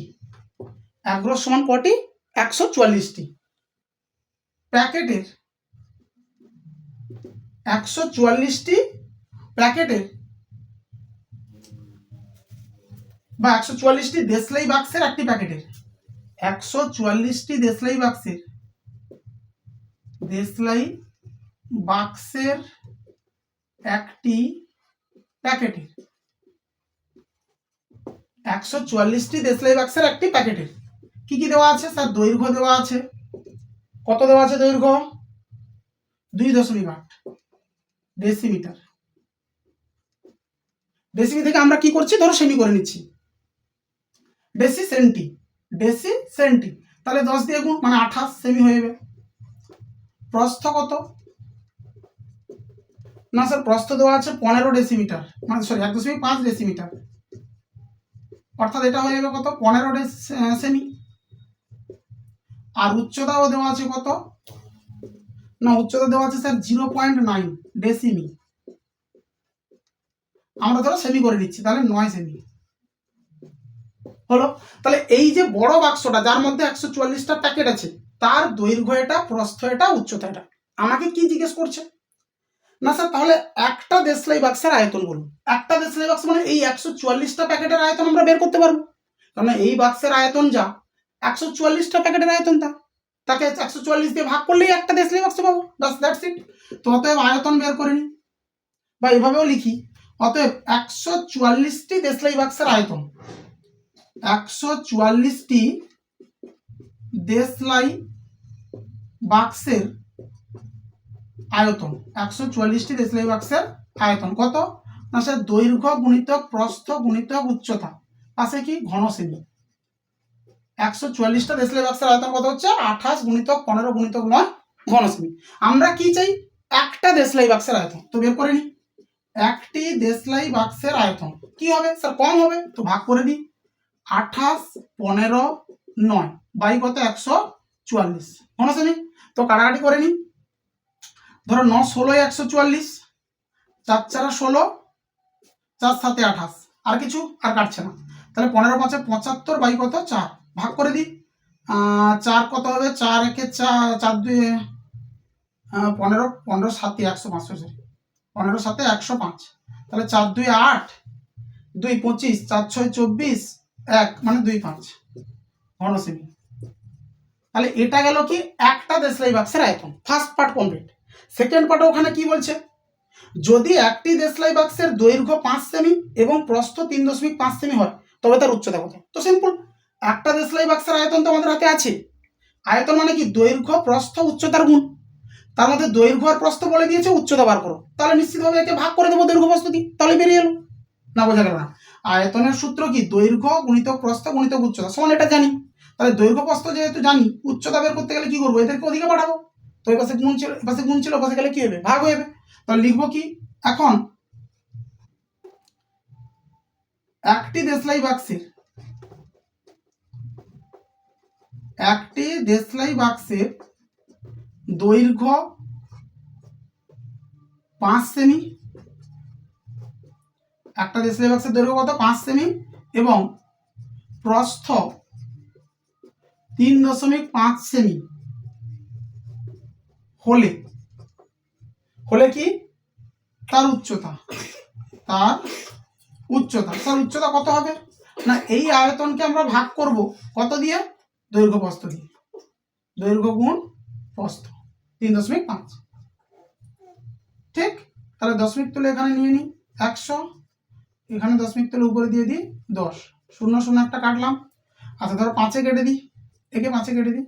1 গ্রস সমান কটি? 144টি। প্যাকেটের 144টি প্যাকেটের বা 144টি দেশলাই বাক্সের একটি প্যাকেটের, 144টি দেশলাই বাক্সের একটি প্যাকেটের, 144টি দেশলাই বাক্সের একটি প্যাকেটের কি কি দেওয়া আছে? স্যার দৈর্ঘ্য দেওয়া আছে। কত দেওয়া আছে দৈর্ঘ্য? 2.8 ডেসিমিটার। ডেসিমি থেকে আমরা কি করছি, ধরো সেমি করে নিচ্ছি, ডেসি সেন্টি, তাহলে 10 দিয়ে গুণ মানে 28 সেমি হয়ে যাবে। প্রস্থ কত? না স্যার প্রস্থ দেওয়া আছে 15 ডেসিমিটার, মানে সরি 1.5 ডেসিমিটার, অর্থাৎ এটা হয়ে যাবে কত? 15 সেমি। আর উচ্চতাও দেওয়া আছে কত? না উচ্চতা দেওয়া আছে স্যার 0.9 ডেসিমি। আমরা ধরো সেমি করে নিচ্ছি, তাহলে 9 সেমি হলো। তাহলে এই যে বড় বাক্সটা যার মধ্যে 144টা প্যাকেট আছে, তার দৈর্ঘ্য এটা, প্রস্থ এটা, উচ্চতা এটা। আমাকে কি জিজ্ঞেস করছে না স্যার তাহলে একটা দেশলাই বাক্সের আয়তন বলুন। একটা দেশলাই বাক্স মানে এই 144টা প্যাকেটের আয়তন আমরা বের করতে পারবো, কারণ এই বাক্সের আয়তন যা, 144টা প্যাকেটের আয়তন তা, তাকে 144 দিয়ে ভাগ করলেই একটা দেশলাই বাক্স পাবো, বাস দ্যাটস ইট। তো অতএব আয়তন বের করে নিই, বা এভাবেও লিখি, অতএব 144টি দেশলাই বাক্সের আয়তন, 144টি দেশলাই বাক্সের আয়তন, 144টি দেশলাই বাক্সের আয়তন কত? না স্যার দৈর্ঘ্য গুণিতক প্রস্থ গুণিতক উচ্চতা, পাশে কি? ঘন সেমি। 144টা দেশলাই বাক্সের আয়তন কত হচ্ছে? 28 গুণিতক 15 গুণিতক 9 ঘন সেমি। আমরা কি চাই? একটা দেশলাই বাক্সের আয়তন। তো বের করে নিই, একটি দেশলাই বাক্সের আয়তন কি হবে স্যার? কম হবে, তো ভাগ করে দিই, 28 15 9 বাই কত? 144 ঘন সেমি। তো কাটাকাটি করে নিই, ধরো 9 16 144, 4 4 16, 4 7 28, আর কিছু আর কাটছে না, তাহলে 15 5 75 বাই কত? 4 ভাগ করে দিই, 4 কত হবে? 4 1 4 2 15 15 7 105, সরি 15 7 105, তাহলে 4 2 8 2 25, 4 6 24 1 মানে 2 5 ঘন সেমি। তাহলে এটা গেল কি একটা দেশলাই বাক্সের আয়তন, ফার্স্ট পার্ট কমপ্লিট। সেকেন্ড পার্টে ওখানে কি বলছে, যদি একটি দেশলাই বাক্সের দৈর্ঘ্য 5 সেমি এবং প্রস্থ 3.5 সেমি হয় তবে তার উচ্চতা কত? তো সিম্পল, একটা দেশলাই বাক্সের আয়তন তো আমাদের হাতে আছে। আয়তন মানে কি? দৈর্ঘ্য প্রস্থ উচ্চতার গুণ। তার মধ্যে দৈর্ঘ্য আর প্রস্থ বলে দিয়েছে, উচ্চতা বার করো, তাহলে নিশ্চিতভাবে একে ভাগ করে দেবো দৈর্ঘ্য প্রস্থ দিয়ে, তাহলে বেরিয়ে এলো। না বোঝা গেল না? আয়তনের সূত্র কি? দৈর্ঘ্য গুণিতক প্রস্থ গুণিতক উচ্চতা সমান, এটা জানি। তাহলে দৈর্ঘ্য প্রস্থ যেহেতু জানি, উচ্চতা বের করতে গেলে কি করবো? এদেরকে ওদিকে পাঠাবো। তো এই পাশে গুণ ছিল, এই পাশে গুণ ছিল, পাশে গেলে কি হবে? ভাগ হয়ে যাবে। তাহলে লিখবো কি এখন, একটি দেশলাই বাক্সের দৈর্ঘ্য 5 সেমি, একটা দেশলাই বাক্সের দৈর্ঘ্য কত? 5 সেমি এবং প্রস্থ 3.5 সেমি হলে কি? তার উচ্চতা উচ্চতা। স্যার উচ্চতা কত হবে? না এই আয়তনকে আমরা ভাগ করব কত দিয়ে? দৈর্ঘ্য প্রস্থ দিয়ে। দৈর্ঘ্য গুণ প্রস্থ 3.5। ঠিক, তাহলে দশমিক তুলে এখানে নিয়ে নিই 100, এখানে দশমিক তুলে উপরে দিয়ে দিই 10, 0 0 একটা কাটলাম। আচ্ছা ধরো 5-এ কেটে দিই, একে 5-এ কেটে দিই,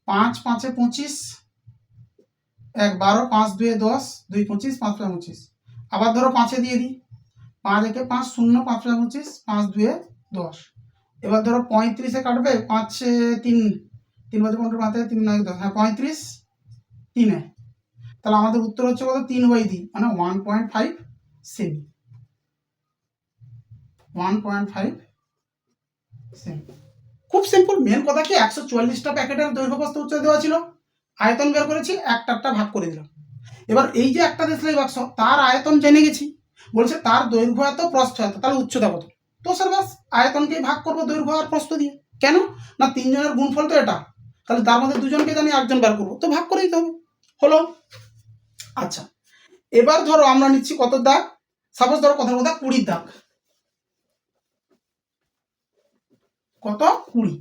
5 5-এ 25, 1 12, 5 2-এ 10, 2 25, 5 5 25। আবার ধরো 5-এ দিয়ে দিই, 5 1-এ 5 0, 5 5 25, 5 2-এ 10। এবার ধরো 35-এ কাটবে, 5-এ 3, 3 5 15, 5 3 9 10, হ্যাঁ 35 3-এ। তাহলে আমাদের উত্তর হচ্ছে কত? 3/3, মানে 1.5 সেমি। 1.5 সেমি। খুব সিম্পল। মেন কথা কি, 144টা প্যাকেটের দৈর্ঘ্য প্রস্থ উচ্চতা দেওয়া ছিল, আয়তন বের করেছি, একটা একটা ভাগ করে দিলাম। এবার এই যে একটা দেশলাই বাক্স, তার আয়তন জেনে গেছি, বলছে তার দৈর্ঘ্য এত প্রস্থ এত, তাহলে উচ্চতা কত? তো স্যার ব্যাস আয়তনকেই ভাগ করবো দৈর্ঘ্য আর প্রস্থ দিয়ে। কেন না, তিনজনের গুণফল তো এটা, তাহলে তার মধ্যে দুজনকে জানি, একজন বের করবো, তো ভাগ করে দিতে হবে। হলো। আচ্ছা এবার ধরো আমরা নিচ্ছি কত দাগ, সাপোজ ধরো কথার কথা 20 দাগ। কত? 20।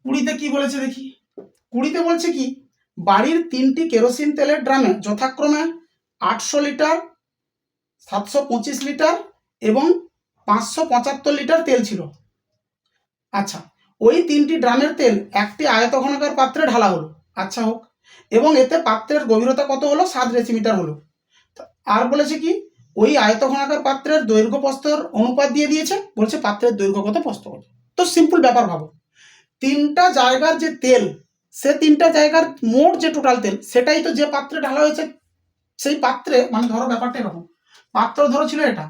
20-তে কি বলেছে দেখি। 20-তে বলছে কি, বাড়ির 3টি কেরোসিন তেলের ড্রামে যথাক্রমে 800 লিটার, 725 লিটার এবং 575 লিটার তেল ছিল। আচ্ছা ওই 3টি ড্রামের তেল একটি আয়তঘনাকার পাত্রে ঢালা হলো। আচ্ছা হোক, এবং এতে পাত্রের গভীরতা কত হলো? 7 ডেসিমিটার হলো। আর বলেছে কি, ওই আয়তঘনাকার পাত্রের দৈর্ঘ্য প্রস্থের অনুপাত দিয়ে দিয়েছে, বলছে পাত্রের দৈর্ঘ্য কত প্রস্থ কত। তো সিম্পল ব্যাপার ভাবো, 3টা জায়গার যে তেল, সে 3টা জায়গার মোট যে টোটাল তেল, সেটাই তো যে পাত্রে ঢালা হয়েছে সেই পাত্রে, মানে ধরো ব্যাপারটা এরকম, পাত্র ধরো ছিল এটা,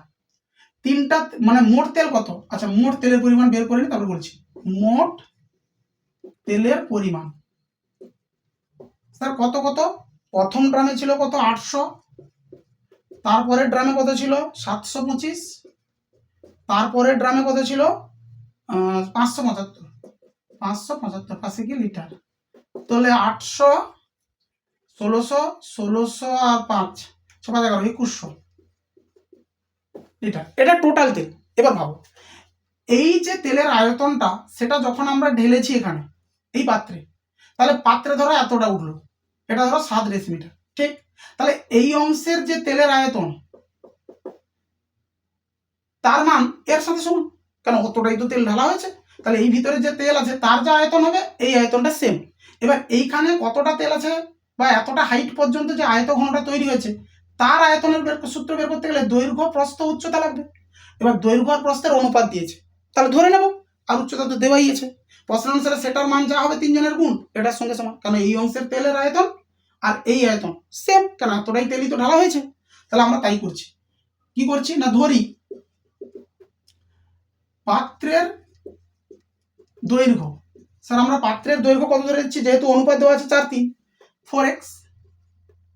3টা মানে মোট তেল কত? আচ্ছা মোট তেলের পরিমাণ বের করে নি, তারপরে বলছি মোট তেলের পরিমাণ। স্যার কত কত? প্রথম ড্রামে ছিল কত? 800, তারপরের ড্রামে কত ছিল? 725, তারপরের ড্রামে কত ছিল? 575, 575 কি লিটার, তাহলে 800, 1600, 1600 আর 5 6 5 11 2100 লিটার, এটা টোটাল তেল। এবার ভাবো এই যে তেলের আয়তনটা, সেটা যখন আমরা ঢেলেছি এখানে এই পাত্রে, তাহলে পাত্রে ধরো এতটা উঠলো, এটা ধরো 7 ডেসিমিটার। ঠিক, তাহলে এই অংশের যে তেলের আয়তন, তার মান এর সাথে সমান, কারণ অতটাই তো তেল ঢালা হয়েছে। তাহলে এই ভিতরে যে তেল আছে তার যে আয়তন হবে, এই আয়তনটা সেম। এবার এইখানে কতটা তেল আছে বা এতটা হাইট পর্যন্ত যে আয়ত ঘনটা তৈরি হয়েছে, তার আয়তনের সূত্র বের করতে গেলে দৈর্ঘ্য প্রস্থ উচ্চতা লাগবে। এবার দৈর্ঘ্য আর প্রস্থের অনুপাত দিয়েছে, তাহলে ধরে নেব, আর উচ্চতা তো দেওয়াই আছে, প্রশ্ন অনুসারে সেটার মান যা হবে 3 জনের গুণ এটার সঙ্গে সমান, কারণ এই অংশের তেলের আয়তন আর এই আয়তন সেম, কারণ এতটাই তেলই তো ঢালা হয়েছে। তাহলে আমরা তাই করছি, কি করছি না, ধরি পাত্রের দৈর্ঘ্য। স্যার আমরা পাত্রের দৈর্ঘ্য কত ধরে দিচ্ছি, যেহেতু অনুপাত দেওয়া আছে 4 3, 4x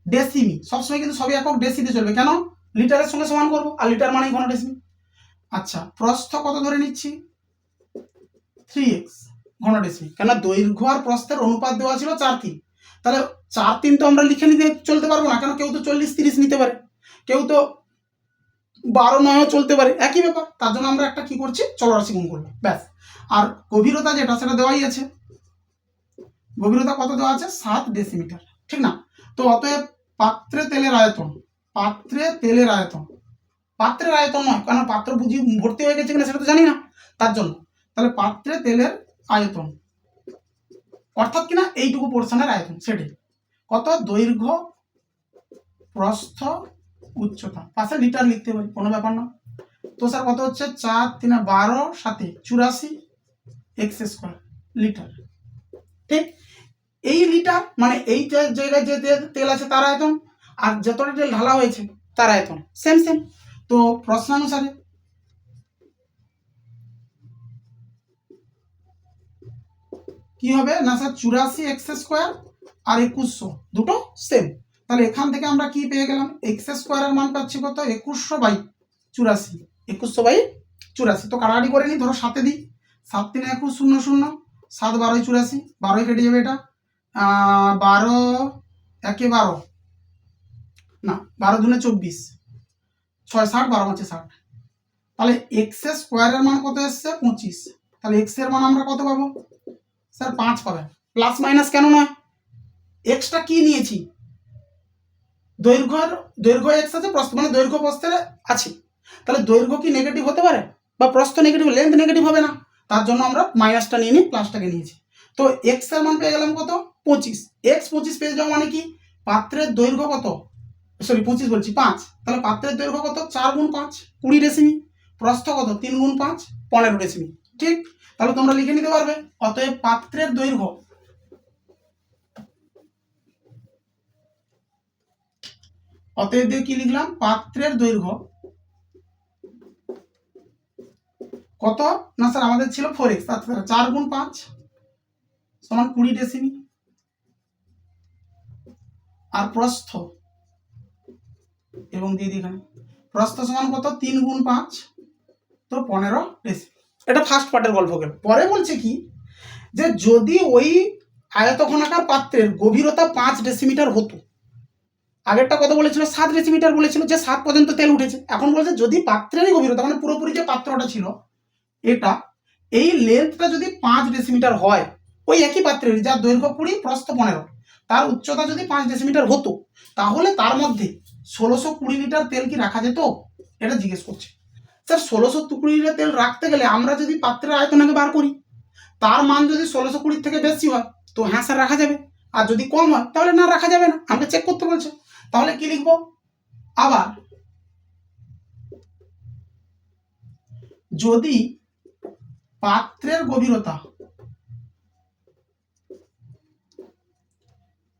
ডেসিমি, সবসময় কিন্তু সবই একক ডেসিতে চলবে, কেন? লিটারের সঙ্গে সমান করবো, আর লিটার মানেই ঘন ডেসিমি। আচ্ছা প্রস্থ কত ধরে নিচ্ছি? 3x ঘন ডেসিমি, কেন দৈর্ঘ্য আর প্রস্থের অনুপাত দেওয়া ছিল 4 3। তাহলে 4 3 তো আমরা লিখে নিতে চলতে পারবো না, কেন কেউ তো 40 30 নিতে পারে, কেউ তো 12 9ও চলতে পারে, একই ব্যাপার। তার জন্য আমরা একটা কি করছি, চলরাশি গুণ করলাম, ব্যাস। আর গভীরতা যেটা, সেটা দেওয়াই আছে, গভীরতা কত দেওয়া আছে? 7 ডেসিমিটার, ঠিক না? তো অতএব পাত্রে তেলের আয়তন, পাত্রে তেলের আয়তন, পাত্রের আয়তন নয়, কারণ পাত্র বুঝি ভর্তি হয়ে গেছে কিনা সেটা তো জানি না, তার জন্য। তাহলে পাত্রে তেলের আয়তন অর্থাৎ কিনা এইটুকু পোর্শনের আয়তন, সেটাই কত? দৈর্ঘ্য প্রস্থ উচ্চতা, পাশে লিটার লিখতে পারি, কোনো ব্যাপার না। তো স্যার কত হচ্ছে? 4 3 12 7 84 x স্কোয়ার লিটার। ঠিক, এই লিটার মানে এই জায়গায় যে তেল আছে তার আয়তন, আর যতটা তেল ঢালা হয়েছে তার আয়তন সেম সেম। তো প্রশ্নানুসারে কি হবে না স্যার, 84 x স্কোয়ার আর 2100 দুটো সেম। তাহলে এখান থেকে আমরা কি পেয়ে গেলাম, এক্স স্কোয়ারের মান পাচ্ছি কত? 2100/84, 2100/84। তো কাটাকাটি করে নি, ধরো 7 দিই, 7 3 21 0 0, 7 12 84, 12 কেটে যাবে, এটা 12 1 12, না, 12 দুনে 24, 6 60, 12 5 60। তাহলে এক্স এর স্কোয়ারের মান কত এসছে? 25। তাহলে এক্স এর মান আমরা কত পাবো স্যার? 5 পাবেন। প্লাস মাইনাস কেন নয়? এক্সটা কি নিয়েছি? দৈর্ঘ্য এক্স আছে, প্রস্থ মানে দৈর্ঘ্য প্রস্থের আছে। তাহলে দৈর্ঘ্য কি নেগেটিভ হতে পারে? বা প্রস্থ নেগেটিভ, লেন্থ নেগেটিভ হবে না। তার জন্য আমরা মাইনাসটা নিয়ে নিই, প্লাসটাকে নিয়েছি। তো এক্স এর মান পেয়ে গেলাম কত? 25। এক্স 25 পেয়ে যাওয়া মানে কি? পাত্রের দৈর্ঘ্য কত? সরি 25 বলছি, 5। তাহলে পাত্রের দৈর্ঘ্য কত? 4 গুণ 5 20 ডেসিমি। প্রস্থ কত? 3 গুণ 5 15 ডেসিমি। ঠিক, তাহলে তোমরা লিখে নিতে পারবে। অতএব পাত্রের দৈর্ঘ্য, অতএব দিয়ে কি লিখলাম? পাত্রের দৈর্ঘ্য কত? না স্যার আমাদের ছিল 4x, আচ্ছা 4 গুণ 5 সমান 20 ডেসিমি। আর প্রস্থ, এবং দিয়ে দিই এখানে প্রস্থ সমান কত? 3 গুণ 5 তো 15 ডেসিমি। এটা ফার্স্ট পার্টের গল্প গেল। পরে বলছে কি, যে যদি ওই আয়তঘনাকার পাত্রের গভীরতা 5 ডেসিমিটার হতো, আগেরটা কত বলেছিল? 7 ডেসিমিটার বলেছিল, যে 7 পর্যন্ত তেল উঠেছে। এখন বলছে যদি পাত্রেরই গভীরতা মানে পুরোপুরি যে পাত্রটা ছিল এটা, এই লেন্থটা যদি 5 ডেসিমিটার হয়, ওই একই পাত্রের যার দৈর্ঘ্য 20 প্রস্থ 15, তার উচ্চতা যদি 5 ডেসিমিটার হতো, তাহলে তার মধ্যে 1620 লিটার তেল কি রাখা যেত? এটা জিজ্ঞেস করছে। স্যার 1620 লিটার তেল রাখতে গেলে আমরা যদি পাত্রের আয়তনকে বার করি, তার মান যদি 1620 থেকে বেশি হয় তো হ্যাঁ স্যার রাখা যাবে, আর যদি কম হয় তাহলে না রাখা যাবে না। আমাকে চেক করতে বলছে। তাহলে কি লিখবো? আবার যদি পাত্রের গভীরতা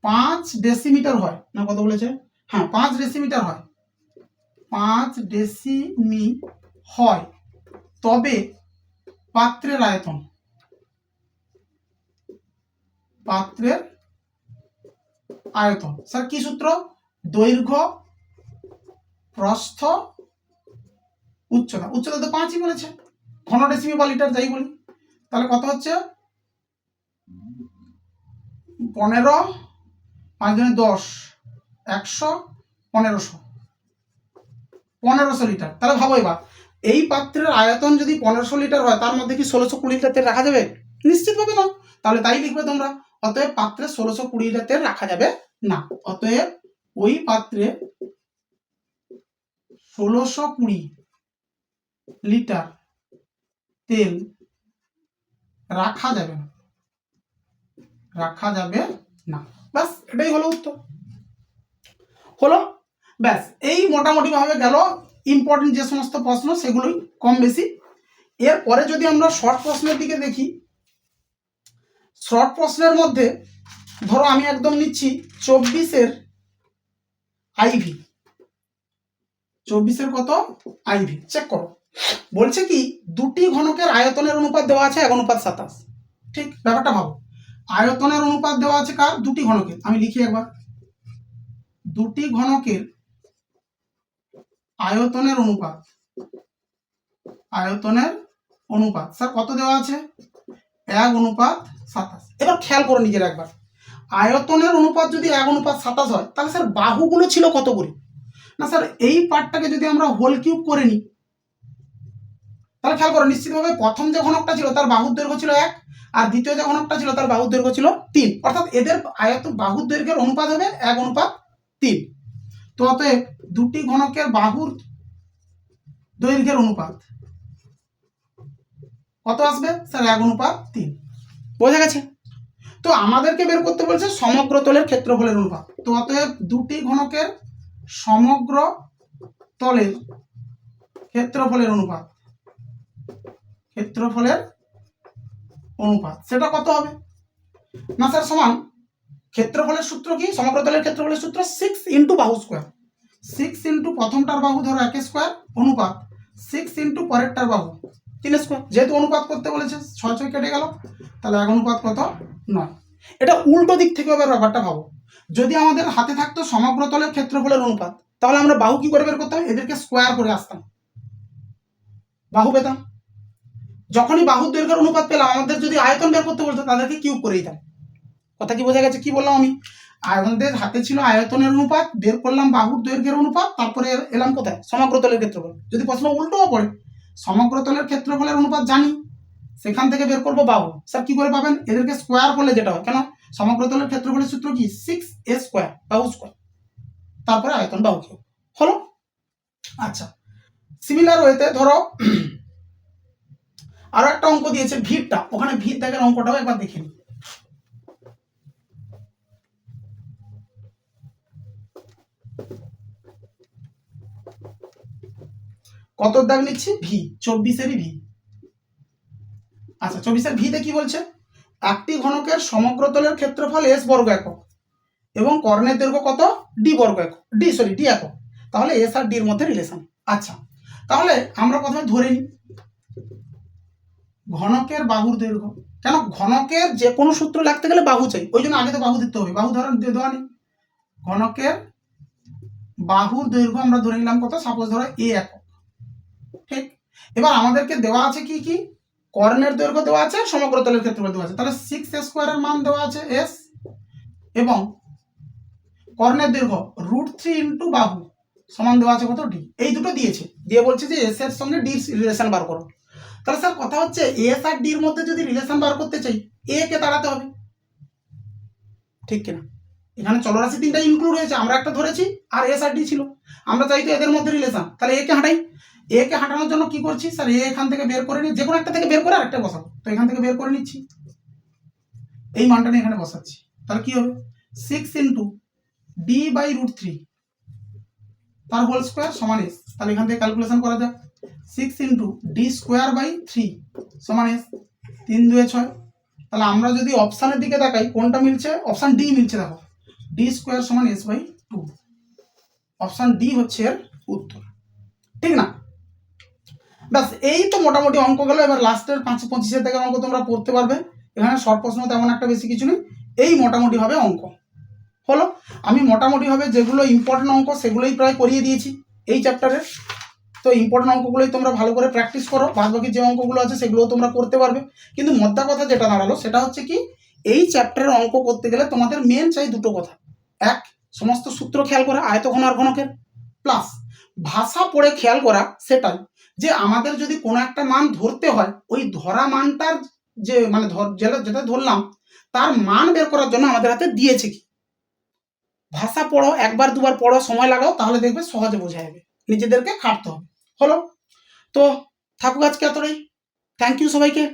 5 ডেসিমিটার হয়, না কত বলেছে? হ্যাঁ 5 ডেসিমিটার হয়, 5 ডেসিমি হয়, তবে পাত্রের আয়তন, পাত্রের আয়তন স্যার কি সূত্র? দৈর্ঘ্য প্রস্থ উচ্চতা। উচ্চতা তো 5ই বলেছে, ঘন ডেসিমি বা লিটার যাই বলি। তাহলে কত হচ্ছে? 15, 5 দুনে 10, 100, 1500 লিটার। তাহলে ভাবো এবার, এই পাত্রের আয়তন যদি 1500 লিটার হয়, তার মধ্যে কি 1620 লিটার তেল রাখা যাবে? নিশ্চিতভাবে না। তাহলে তাই লিখবে তোমরা। অতএব পাত্রে 1620 লিটার তেল রাখা যাবে না। অতএব ওই পাত্রে 1620 লিটার তেল রাখা যাবে না, রাখা যাবে না। ব্যাস, এটাই হলো উত্তর। হলো, ব্যাস। এই মোটামুটি ভাবে গেল ইম্পর্টেন্ট যে সমস্ত প্রশ্ন, সেগুলোই কম বেশি। এরপরে যদি আমরা শর্ট প্রশ্নের দিকে দেখি, শর্ট প্রশ্নের মধ্যে ধরো আমি একদম নিচ্ছি 24-এর আইভি। 24-এর কত? আইভি। চেক করো। বলছে কি, দুটি ঘনকের আয়তনের অনুপাত দেওয়া আছে 1:27। ঠিক, ব্যাপারটা ভাবো। আয়তনের অনুপাত দেওয়া আছে কার? দুটি ঘনকের। আমি লিখি একবার, দুটি ঘনকের আয়তনের অনুপাত, আয়তনের অনুপাত স্যার কত দেওয়া আছে? 1:27। এবার খেয়াল করো নিজের একবার, আয়তনের অনুপাত যদি 1:27 হয়, তাহলে স্যার বাহুগুলো ছিল কত করে? না স্যার এই পার্টটাকে যদি আমরা হোল কিউব করে নিই, তাহলে খেয়াল করো নিশ্চিতভাবে প্রথম যে ঘনকটা ছিল তার বাহুর দৈর্ঘ্য ছিল 1, আর দ্বিতীয় যে ঘনকটা ছিল তার বাহুর দৈর্ঘ্য ছিল 3, অর্থাৎ এদের বাহুর দৈর্ঘ্যের অনুপাত হবে 1:3। তো অতএব দুটি ঘনকের বাহুর দৈর্ঘ্যের অনুপাত কত আসবে? স্যার 1:3। বোঝা গেছে? তো আমাদেরকে বের করতে বলছে সমগ্র তলের ক্ষেত্রফলের অনুপাত। তো অতএব দুটি ঘনকের সমগ্র তলের ক্ষেত্রফলের অনুপাত, ক্ষেত্রফলের অনুপাত সেটা কত হবে? না স্যার সমান, ক্ষেত্রফলের সূত্র কি? সমগ্র তলের ক্ষেত্রফলের সূত্র 6 ইন্টু বাহু স্কোয়ার। 6 ইন্টু প্রথমটার বাহু ধরো 1 স্কোয়ার, অনুপাত 6 ইন্টু পরেরটার বাহু 3 স্কোয়ার। যেহেতু অনুপাত করতে বলেছে 6 6 কেটে গেল, তাহলে 1 অনুপাত কত? 9। এটা উল্টো দিক থেকে এবার ব্যাপারটা ভাবো। যদি আমাদের হাতে থাকতো সমগ্র তলের ক্ষেত্রফলের অনুপাত, তাহলে আমরা বাহু কি করে বের করতাম? এদেরকে স্কোয়ার করে আসতাম, বাহু পেতাম। যখনই বাহুর দৈর্ঘ্যের অনুপাত পেলাম, আমাদের যদি আয়তন বের করতে বলতো তাদেরকে কিউব করে দিতাম। কথা কি বোঝা গেছে? কি বললাম আমি? আমাদের হাতে ছিল আয়তনের অনুপাত, বের করলাম বাহুর দৈর্ঘ্যের অনুপাত, তারপরে এলাম কোথায় সমগ্রতলের ক্ষেত্রফল। যদি প্রশ্ন উল্টোও পড়ে, সমগ্রতলের ক্ষেত্রফলের অনুপাত জানি, সেখান থেকে বের করবো বাহু। স্যার কি করে পাবেন? এদেরকে স্কোয়ার করলে যেটা হয়, কেন সমগ্রতলের ক্ষেত্রফলের সূত্র কি 6a স্কোয়ার, বাহু স্কোয়ার, তারপরে আয়তন বাহু কিউব হলো। আচ্ছা, সিমিলার ওয়েতে ধরো আরো একটা অঙ্ক দিয়েছে ভিড়টা, ওখানে ভিড় দাগের অঙ্কটাও একবার দেখে নিই। কত দাগ নিচ্ছি? ভি, 24-এরই ভি। আচ্ছা, 24-এর ভিতে কি বলছে? একটি ঘনকের সমগ্রতলের ক্ষেত্রফল এস বর্গ একক এবং কর্ণের দৈর্ঘ্য কত? ডি বর্গ একক, ডি একক। তাহলে এস আর ডির মধ্যে রিলেশন। আচ্ছা, তাহলে আমরা প্রথমে ধরে নিই ঘনকের বাহুর দৈর্ঘ্য। কেন ঘনকের যে কোনো সূত্র লাগতে গেলে বাহু চাই, ওই জন্য আগে তো বাহু দিতে হবে। বাহু ধরা দেওয়া নেই। ঘনকের বাহুর দৈর্ঘ্য আমরা ধরে নিলাম কত? সাপোজ ধরো এ একক, ঠিক। এবার আমাদেরকে দেওয়া আছে কি কি? কর্ণের দৈর্ঘ্য দেওয়া আছে, সমগ্রতলের ক্ষেত্রফল দেওয়া আছে। তাহলে 6a স্কোয়ারের মান দেওয়া আছে এস, এবং কর্ণের দৈর্ঘ্য √3 ইন্টু বাহু সমান দেওয়া আছে কত? ডি। এই দুটো দিয়েছে, দিয়ে বলছে যে এস এর সঙ্গে ডির রিলেশন বার করো। তাহলে স্যার কথা হচ্ছে এস আর ডির মধ্যে যদি রিলেশন বার করতে চাই, এ কে তাড়াতে হবে, ঠিক কিনা? এখানে চলরাশি তিনটা ইনক্লুড হয়েছে, আমরা একটা ধরেছি আর এস আর ডি ছিল, আমরা চাই তো এদের মধ্যে রিলেশন। তাহলে এ কে হাঁটাই। এ কে হাঁটানোর জন্য কি করছি? স্যার এ এখান থেকে বের করে নিই, যে কোনো একটা থেকে বের করে আরেকটা বসাবো। তো এখান থেকে বের করে নিচ্ছি, এই মানটা নিয়ে এখানে বসাচ্ছি। তাহলে কি হবে? 6 ইন্টু ডি বাই √3 তার হোল স্কোয়ার সমান এস। তাহলে এখান থেকে ক্যালকুলেশন করা যাক, 6 ইন্টু ডি স্কোয়ার বাই 3 সমান এস, 3 2 6। তাহলে আমরা যদি অপশানের দিকে তাকাই, কোনটা মিলছে? অপশান ডি মিলছে। দেখো, ডি স্কোয়ার সমান এস বাই 2, অপশান ডি হচ্ছে এর উত্তর, ঠিক না? ব্যাস, এই তো মোটামুটি অঙ্ক গেল। এবার লাস্টের 525-এর থেকে অঙ্ক তোমরা পড়তে পারবে। এখানে শর্ট প্রশ্ন তেমন একটা বেশি কিছু নেই, এই মোটামুটি ভাবে অঙ্ক হলো। আমি মোটামুটি ভাবে যেগুলো ইম্পর্টেন্ট অঙ্ক সেগুলোই প্রায় করিয়ে দিয়েছি এই চ্যাপ্টারের। তো ইম্পর্টেন্ট অঙ্কগুলোই তোমরা ভালো করে প্র্যাকটিস করো, বাদ বাকি যে অঙ্কগুলো আছে সেগুলোও তোমরা করতে পারবে। কিন্তু মোদ্দা কথা যেটা দাঁড়ালো সেটা হচ্ছে কি, এই চ্যাপ্টারের অঙ্ক করতে গেলে তোমাদের মেন চাই দুটো কথা। এক, সমস্ত সূত্র খেয়াল করা আয়তঘন আর ঘনকের, প্লাস ভাষা পড়ে খেয়াল করা সেটাই, যে আমাদের যদি কোনো একটা মান ধরতে হয়, ওই ধরা মানটার যে মানে যেটা ধরলাম তার মান বের করার জন্য আমাদের হাতে দিয়েছে কি। ভাষা পড়ো, একবার দুবার পড়ো, সময় লাগাও, তাহলে দেখবে সহজে বোঝা যাবে, নিজেদেরকে খাটতে হবে। হলো, তো থাকুক আজকে এতটাই। থ্যাংক ইউ সবাইকে।